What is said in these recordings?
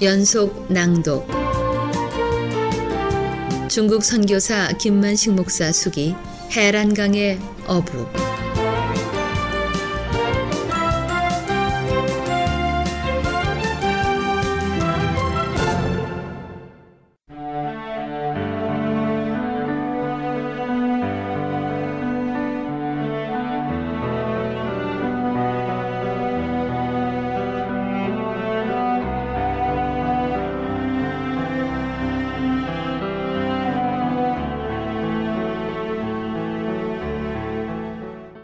연속 낭독. 중국 선교사 김만식 목사 수기 해란강의 어부.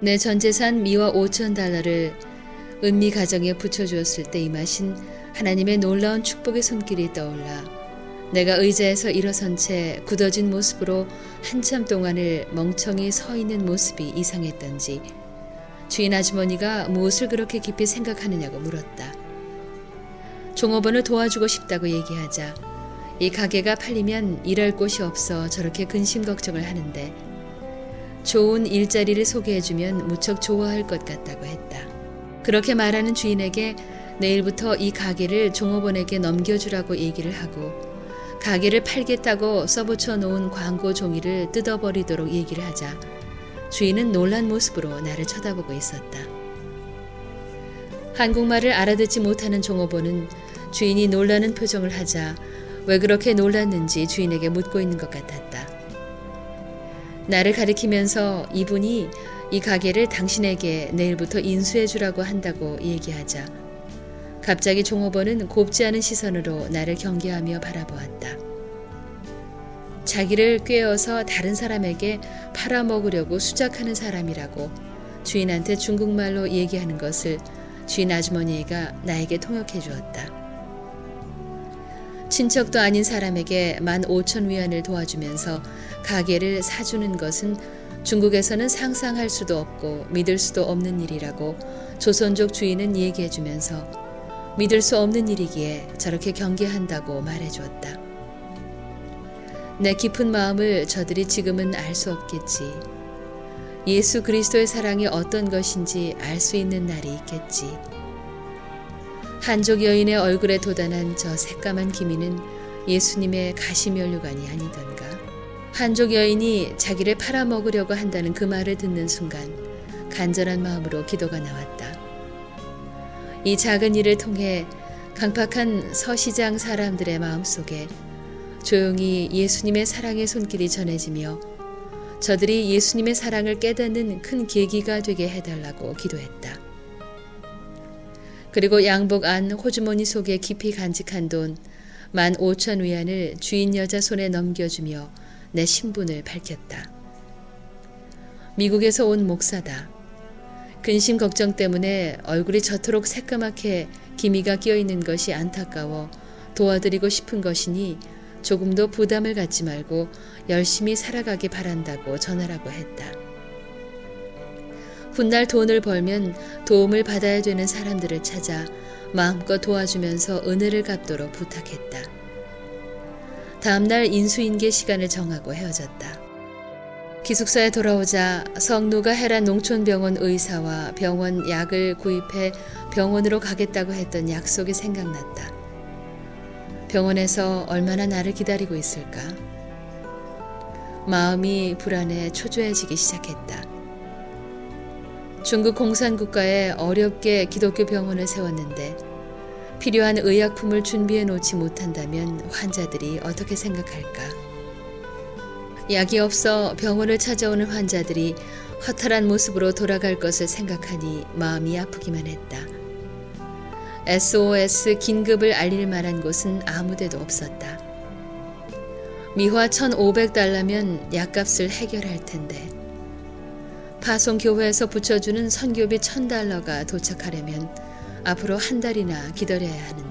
내 전재산 미화 5천 달러를 은미 가정에 붙여주었을 때 임하신 하나님의 놀라운 축복의 손길이 떠올라 내가 의자에서 일어선 채 굳어진 모습으로 한참 동안을 멍청이 서 있는 모습이 이상했던지 주인 아주머니가 무엇을 그렇게 깊이 생각하느냐고 물었다. 종업원을 도와주고 싶다고 얘기하자 이 가게가 팔리면 일할 곳이 없어 저렇게 근심 걱정을 하는데 좋은 일자리를 소개해주면 무척 좋아할 것 같다고 했다. 그렇게 말하는 주인에게 내일부터 이 가게를 종업원에게 넘겨주라고 얘기를 하고 가게를 팔겠다고 써붙여 놓은 광고 종이를 뜯어버리도록 얘기를 하자 주인은 놀란 모습으로 나를 쳐다보고 있었다. 한국말을 알아듣지 못하는 종업원은 주인이 놀라는 표정을 하자 왜 그렇게 놀랐는지 주인에게 묻고 있는 것 같았다. 나를 가리키면서 이분이 이 가게를 당신에게 내일부터 인수해 주라고 한다고 얘기하자 갑자기 종업원은 곱지 않은 시선으로 나를 경계하며 바라보았다. 자기를 꿰어서 다른 사람에게 팔아먹으려고 수작하는 사람이라고 주인한테 중국말로 얘기하는 것을 주인 아주머니가 나에게 통역해 주었다. 친척도 아닌 사람에게 15,000위안을 도와주면서 가게를 사주는 것은 중국에서는 상상할 수도 없고 믿을 수도 없는 일이라고 조선족 주인은 얘기해 주면서 믿을 수 없는 일이기에 저렇게 경계한다고 말해 주었다. 내 깊은 마음을 저들이 지금은 알 수 없겠지. 예수 그리스도의 사랑이 어떤 것인지 알 수 있는 날이 있겠지. 한족 여인의 얼굴에 돋아난 저 새까만 기미는 예수님의 가시면류관이 아니던가. 한족 여인이 자기를 팔아먹으려고 한다는 그 말을 듣는 순간 간절한 마음으로 기도가 나왔다. 이 작은 일을 통해 강팍한 서시장 사람들의 마음속에 조용히 예수님의 사랑의 손길이 전해지며 저들이 예수님의 사랑을 깨닫는 큰 계기가 되게 해달라고 기도했다. 그리고 양복 안 호주머니 속에 깊이 간직한 돈 15,000위안을 주인 여자 손에 넘겨주며 내 신분을 밝혔다. 미국에서 온 목사다. 근심 걱정 때문에 얼굴이 저토록 새까맣게 기미가 끼어있는 것이 안타까워 도와드리고 싶은 것이니 조금도 부담을 갖지 말고 열심히 살아가기 바란다고 전하라고 했다. 훗날 돈을 벌면 도움을 받아야 되는 사람들을 찾아 마음껏 도와주면서 은혜를 갚도록 부탁했다. 다음날 인수인계 시간을 정하고 헤어졌다. 기숙사에 돌아오자 성누가 해란 농촌병원 의사와 병원 약을 구입해 병원으로 가겠다고 했던 약속이 생각났다. 병원에서 얼마나 나를 기다리고 있을까? 마음이 불안해 초조해지기 시작했다. 중국 공산국가에 어렵게 기독교 병원을 세웠는데 필요한 의약품을 준비해 놓지 못한다면 환자들이 어떻게 생각할까? 약이 없어 병원을 찾아오는 환자들이 허탈한 모습으로 돌아갈 것을 생각하니 마음이 아프기만 했다. SOS 긴급을 알릴 만한 곳은 아무데도 없었다. 미화 1,500달러면 약값을 해결할 텐데 파송교회에서 붙여주는 선교비 1,000달러가 도착하려면 앞으로 한 달이나 기다려야 하는데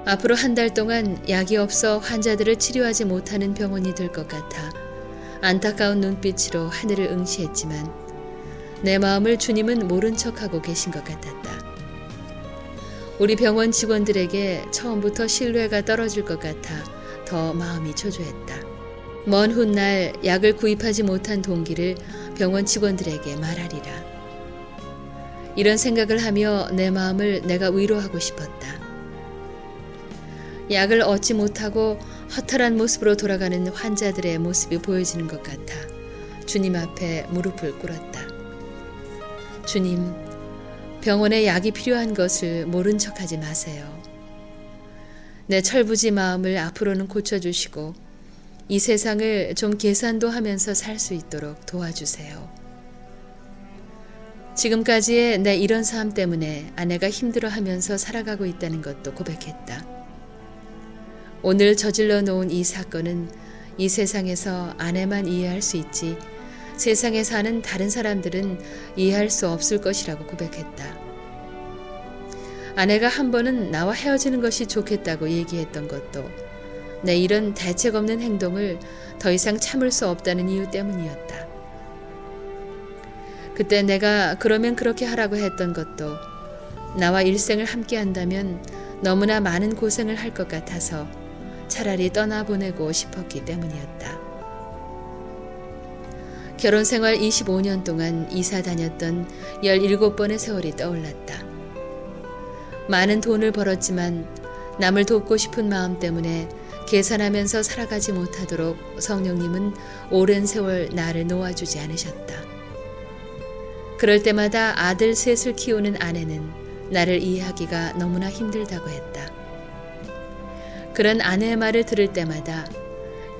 앞으로 한 달 동안 약이 없어 환자들을 치료하지 못하는 병원이 될 것 같아 안타까운 눈빛으로 하늘을 응시했지만 내 마음을 주님은 모른 척하고 계신 것 같았다. 우리 병원 직원들에게 처음부터 신뢰가 떨어질 것 같아 더 마음이 초조했다. 먼 훗날 약을 구입하지 못한 동기를 병원 직원들에게 말하리라. 이런 생각을 하며 내 마음을 내가 위로하고 싶었다. 약을 얻지 못하고 허탈한 모습으로 돌아가는 환자들의 모습이 보여지는 것 같아 주님 앞에 무릎을 꿇었다. 주님, 병원에 약이 필요한 것을 모른 척하지 마세요. 내 철부지 마음을 앞으로는 고쳐주시고 이 세상을 좀 계산도 하면서 살 수 있도록 도와주세요. 지금까지의 내 이런 삶 때문에 아내가 힘들어하면서 살아가고 있다는 것도 고백했다. 오늘 저질러 놓은 이 사건은 이 세상에서 아내만 이해할 수 있지 세상에 사는 다른 사람들은 이해할 수 없을 것이라고 고백했다. 아내가 한 번은 나와 헤어지는 것이 좋겠다고 얘기했던 것도 내 이런 대책 없는 행동을 더 이상 참을 수 없다는 이유 때문이었다. 그때 내가 그러면 그렇게 하라고 했던 것도 나와 일생을 함께 한다면 너무나 많은 고생을 할 것 같아서 차라리 떠나보내고 싶었기 때문이었다. 결혼 생활 25년 동안 이사 다녔던 17번의 세월이 떠올랐다. 많은 돈을 벌었지만 남을 돕고 싶은 마음 때문에 계산하면서 살아가지 못하도록 성령님은 오랜 세월 나를 놓아주지 않으셨다. 그럴 때마다 아들 셋을 키우는 아내는 나를 이해하기가 너무나 힘들다고 했다. 그런 아내의 말을 들을 때마다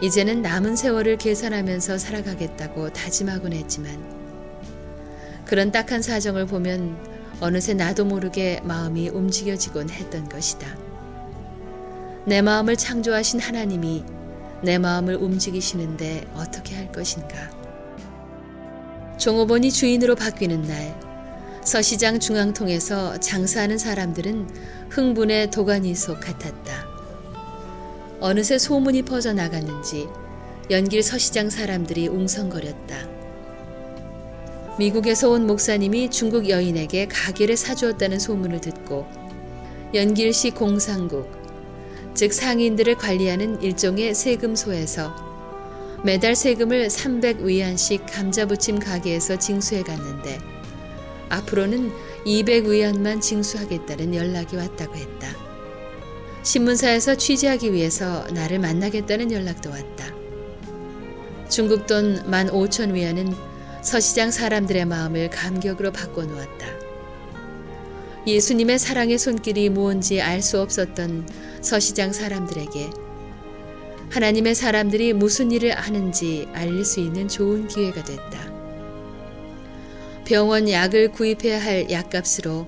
이제는 남은 세월을 계산하면서 살아가겠다고 다짐하곤 했지만 그런 딱한 사정을 보면 어느새 나도 모르게 마음이 움직여지곤 했던 것이다. 내 마음을 창조하신 하나님이 내 마음을 움직이시는데 어떻게 할 것인가. 종업원이 주인으로 바뀌는 날 서시장 중앙통에서 장사하는 사람들은 흥분의 도가니속 같았다. 어느새 소문이 퍼져나갔는지 연길 서시장 사람들이 웅성거렸다. 미국에서 온 목사님이 중국 여인에게 가게를 사주었다는 소문을 듣고 연길시 공산국, 즉 상인들을 관리하는 일종의 세금소에서 매달 세금을 300위안씩 감자부침 가게에서 징수해 갔는데 앞으로는 200위안만 징수하겠다는 연락이 왔다고 했다. 신문사에서 취재하기 위해서 나를 만나겠다는 연락도 왔다. 중국 돈 15,000위안은 서시장 사람들의 마음을 감격으로 바꿔놓았다. 예수님의 사랑의 손길이 무언지 알 수 없었던 서시장 사람들에게 하나님의 사람들이 무슨 일을 하는지 알릴 수 있는 좋은 기회가 됐다. 병원 약을 구입해야 할 약값으로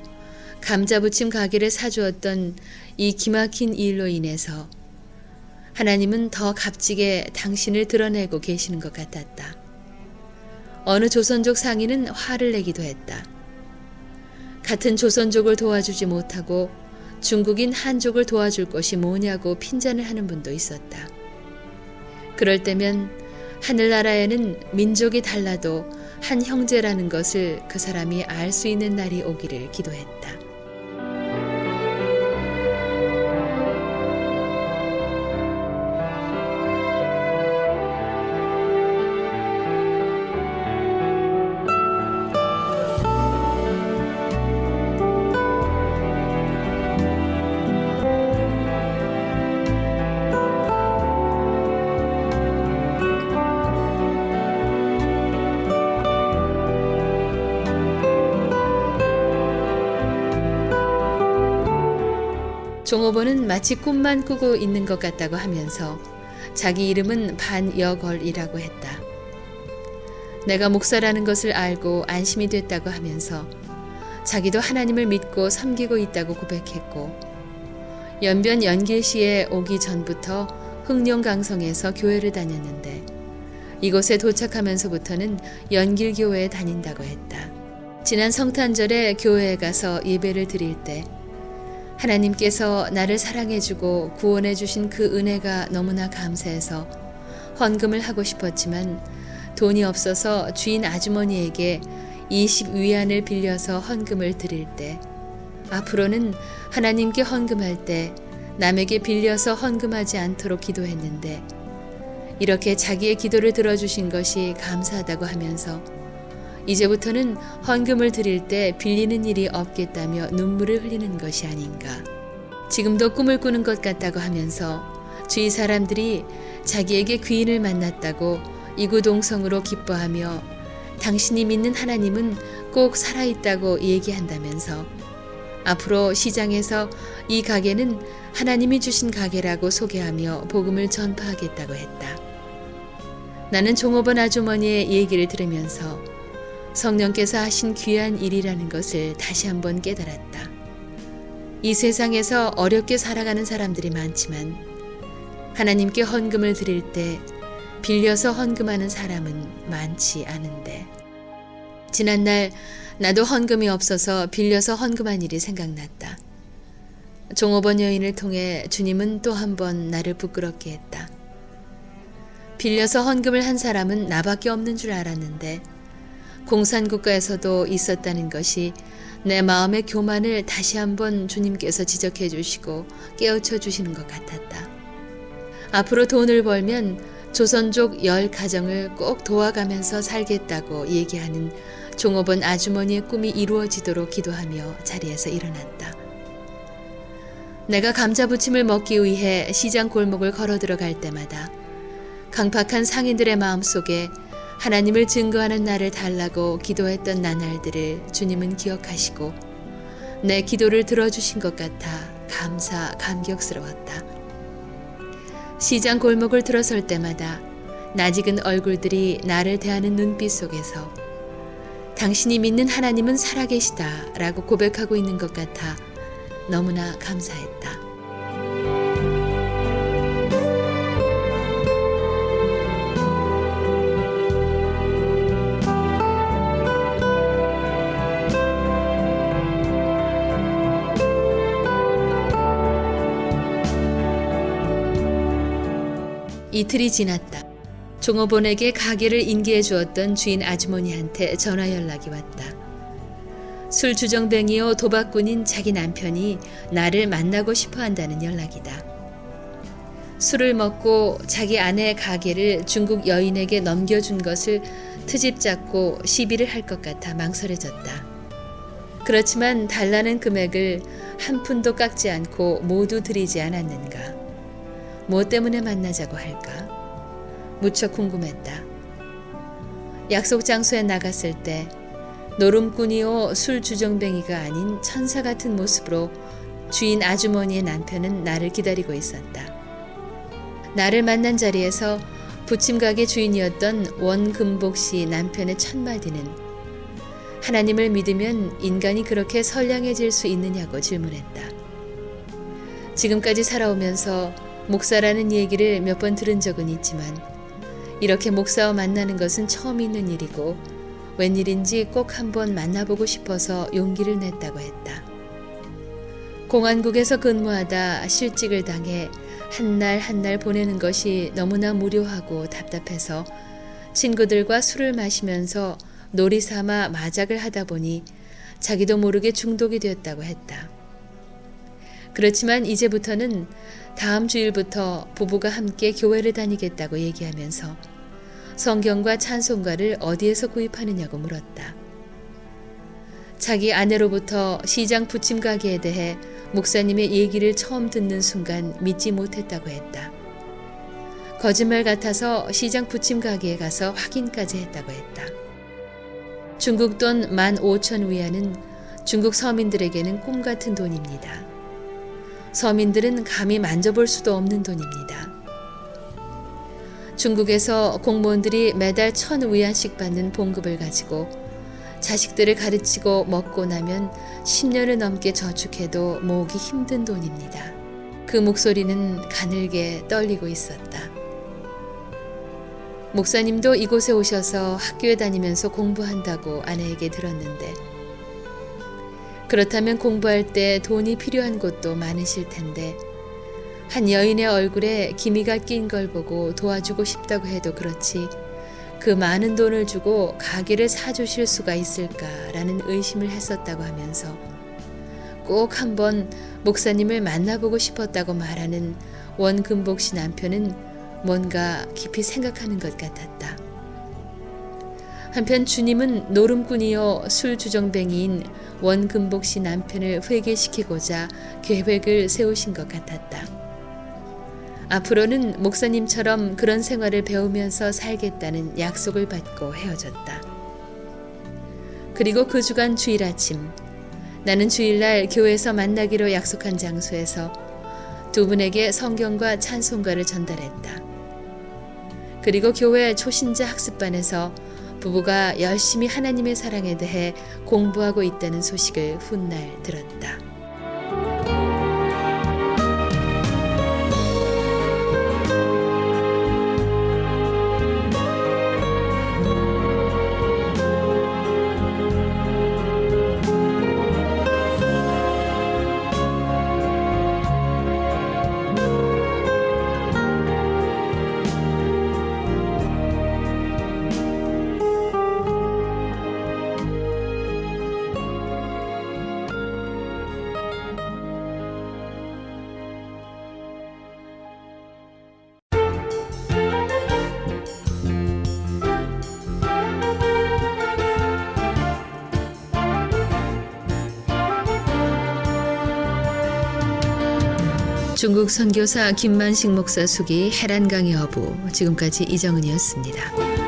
감자부침 가게를 사주었던 이 기막힌 일로 인해서 하나님은 더 값지게 당신을 드러내고 계시는 것 같았다. 어느 조선족 상인은 화를 내기도 했다. 같은 조선족을 도와주지 못하고 중국인 한족을 도와줄 것이 뭐냐고 핀잔을 하는 분도 있었다. 그럴 때면 하늘나라에는 민족이 달라도 한 형제라는 것을 그 사람이 알 수 있는 날이 오기를 기도했다. 종업원은 마치 꿈만 꾸고 있는 것 같다고 하면서 자기 이름은 반여걸이라고 했다. 내가 목사라는 것을 알고 안심이 됐다고 하면서 자기도 하나님을 믿고 섬기고 있다고 고백했고 연변 연길시에 오기 전부터 흥룡강성에서 교회를 다녔는데 이곳에 도착하면서부터는 연길교회에 다닌다고 했다. 지난 성탄절에 교회에 가서 예배를 드릴 때 하나님께서 나를 사랑해주고 구원해주신 그 은혜가 너무나 감사해서 헌금을 하고 싶었지만 돈이 없어서 주인 아주머니에게 20위안을 빌려서 헌금을 드릴 때, 앞으로는 하나님께 헌금할 때 남에게 빌려서 헌금하지 않도록 기도했는데 이렇게 자기의 기도를 들어주신 것이 감사하다고 하면서 이제부터는 헌금을 드릴 때 빌리는 일이 없겠다며 눈물을 흘리는 것이 아닌가. 지금도 꿈을 꾸는 것 같다고 하면서 주위 사람들이 자기에게 귀인을 만났다고 이구동성으로 기뻐하며 당신이 믿는 하나님은 꼭 살아있다고 얘기한다면서 앞으로 시장에서 이 가게는 하나님이 주신 가게라고 소개하며 복음을 전파하겠다고 했다. 나는 종업원 아주머니의 얘기를 들으면서 성령께서 하신 귀한 일이라는 것을 다시 한번 깨달았다. 이 세상에서 어렵게 살아가는 사람들이 많지만 하나님께 헌금을 드릴 때 빌려서 헌금하는 사람은 많지 않은데, 지난날 나도 헌금이 없어서 빌려서 헌금한 일이 생각났다. 종업원 여인을 통해 주님은 또 한 번 나를 부끄럽게 했다. 빌려서 헌금을 한 사람은 나밖에 없는 줄 알았는데 공산국가에서도 있었다는 것이 내 마음의 교만을 다시 한번 주님께서 지적해 주시고 깨우쳐 주시는 것 같았다. 앞으로 돈을 벌면 조선족 10가정을 꼭 도와가면서 살겠다고 얘기하는 종업원 아주머니의 꿈이 이루어지도록 기도하며 자리에서 일어났다. 내가 감자부침을 먹기 위해 시장 골목을 걸어 들어갈 때마다 강팍한 상인들의 마음속에 하나님을 증거하는 나를 달라고 기도했던 나날들을 주님은 기억하시고 내 기도를 들어주신 것 같아 감격스러웠다. 시장 골목을 들어설 때마다 낯익은 얼굴들이 나를 대하는 눈빛 속에서 당신이 믿는 하나님은 살아계시다 라고 고백하고 있는 것 같아 너무나 감사했다. 이틀이 지났다. 종업원에게 가게를 인계해 주었던 주인 아주머니한테 전화 연락이 왔다. 술 주정뱅이요 도박꾼인 자기 남편이 나를 만나고 싶어 한다는 연락이다. 술을 먹고 자기 아내의 가게를 중국 여인에게 넘겨준 것을 트집 잡고 시비를 할 것 같아 망설여졌다. 그렇지만 달라는 금액을 한 푼도 깎지 않고 모두 드리지 않았는가. 뭐 때문에 만나자고 할까? 무척 궁금했다. 약속 장소에 나갔을 때 노름꾼이요 술 주정뱅이가 아닌 천사 같은 모습으로 주인 아주머니의 남편은 나를 기다리고 있었다. 나를 만난 자리에서 부침가게 주인이었던 원금복 씨 남편의 첫 마디는 하나님을 믿으면 인간이 그렇게 선량해질 수 있느냐고 질문했다. 지금까지 살아오면서 목사라는 얘기를 몇 번 들은 적은 있지만 이렇게 목사와 만나는 것은 처음 있는 일이고 웬일인지 꼭 한번 만나보고 싶어서 용기를 냈다고 했다. 공안국에서 근무하다 실직을 당해 한 날 보내는 것이 너무나 무료하고 답답해서 친구들과 술을 마시면서 놀이 삼아 마작을 하다 보니 자기도 모르게 중독이 되었다고 했다. 그렇지만 이제부터는 다음 주일부터 부부가 함께 교회를 다니겠다고 얘기하면서 성경과 찬송가를 어디에서 구입하느냐고 물었다. 자기 아내로부터 시장 부침 가게에 대해 목사님의 얘기를 처음 듣는 순간 믿지 못했다고 했다. 거짓말 같아서 시장 부침 가게에 가서 확인까지 했다고 했다. 중국 돈 15,000위안은 중국 서민들에게는 꿈 같은 돈입니다. 서민들은 감히 만져볼 수도 없는 돈입니다. 중국에서 공무원들이 매달 1,000위안씩 받는 봉급을 가지고 자식들을 가르치고 먹고 나면 10년을 넘게 저축해도 모으기 힘든 돈입니다. 그 목소리는 가늘게 떨리고 있었다. 목사님도 이곳에 오셔서 학교에 다니면서 공부한다고 아내에게 들었는데 그렇다면 공부할 때 돈이 필요한 곳도 많으실 텐데 한 여인의 얼굴에 기미가 낀 걸 보고 도와주고 싶다고 해도 그렇지 그 많은 돈을 주고 가게를 사주실 수가 있을까라는 의심을 했었다고 하면서 꼭 한번 목사님을 만나보고 싶었다고 말하는 원금복 씨 남편은 뭔가 깊이 생각하는 것 같았다. 한편 주님은 노름꾼이요 술주정뱅이인 원금복 씨 남편을 회개시키고자 계획을 세우신 것 같았다. 앞으로는 목사님처럼 그런 생활을 배우면서 살겠다는 약속을 받고 헤어졌다. 그리고 그 주간 주일 아침 나는 주일날 교회에서 만나기로 약속한 장소에서 두 분에게 성경과 찬송가를 전달했다. 그리고 교회 초신자 학습반에서 부부가 열심히 하나님의 사랑에 대해 공부하고 있다는 소식을 훗날 들었다. 중국 선교사 김만식 목사 수기 해란 강의 어부 지금까지 이정은이었습니다.